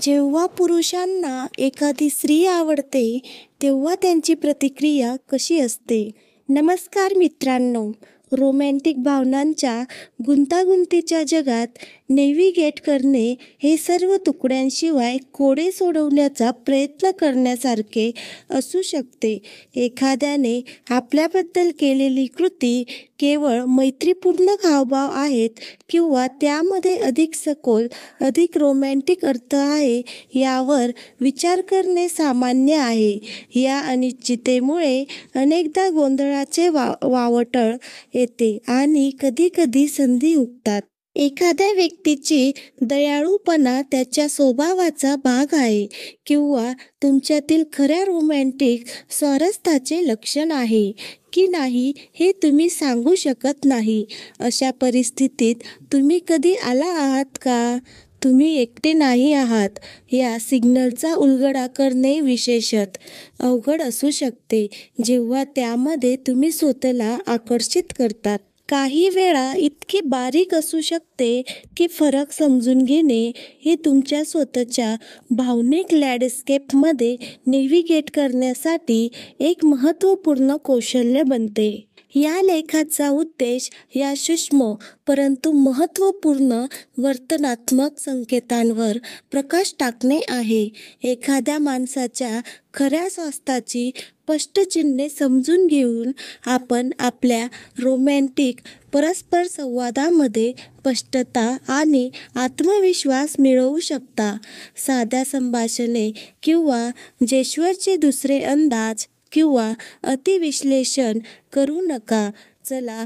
जेव्हा पुरुषांना एखादी स्त्री आवडते, तेव्हा त्यांची प्रतिक्रिया कशी असते? नमस्कार मित्रांनो, रोमॅन्टिक भावनांच्या गुंतागुंतीच्या जगात नेव्हिगेट करणे हे सर्व तुकड्यांशिवाय कोडे सोडवण्याचा प्रयत्न करण्यासारखे असू शकते. एखाद्याने आपल्याबद्दल केलेली कृती केवळ मैत्रीपूर्ण हावभाव आहेत किंवा त्यामध्ये अधिक सखोल, अधिक रोमॅन्टिक अर्थ आहे यावर विचार करणे सामान्य आहे. या अनिश्चिततेमुळे अनेकदा गोंधळाचे वावटळ येते आणि कधीकधी संधी हुकतात. एखाद्या व्यक्तीची दयाळूपणा त्याच्या स्वभावाचा भाग आहे किंवा तुमच्यातील खऱ्या रोमॅन्टिक स्वारस्थ्याचे लक्षण आहे की नाही हे तुम्ही सांगू शकत नाही. अशा परिस्थितीत तुम्ही कधी आला आहात का? तुम्ही एकटे नाही आहात या सिग्नलचा उलगडा करणे विशेषतः अवघड असू शकते, जेव्हा त्यामध्ये तुम्ही स्वतःला आकर्षित करतात. काही वेळा इतके बारीक असू शकते की फरक समजून घेणे हे तुमच्या स्वतःच्या भावनिक लँडस्केपमध्ये नेव्हिगेट करण्यासाठी एक महत्त्वपूर्ण कौशल्य बनते. या लेखाचा उद्देश या सूक्ष्म परंतु महत्त्वपूर्ण वर्तनात्मक संकेतांवर प्रकाश टाकणे आहे. एखाद्या माणसाच्या खऱ्या स्वास्थ्याची स्पष्ट चिन्हे समजून घेऊन आपण आपल्या रोमॅन्टिक परस्पर संवादामध्ये स्पष्टता आणि आत्मविश्वास मिळवू शकता. साध्या संभाषणे किंवा जेस्चरचे दुसरे अंदाज किंवा अतिविश्लेषण करू नका. चला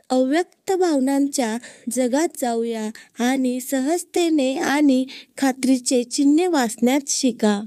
अव्यक्त भावनांच्या जगात जाऊया आणि सहजतेने आणि खात्रीचे चिन्हे वाचण्यास शिका.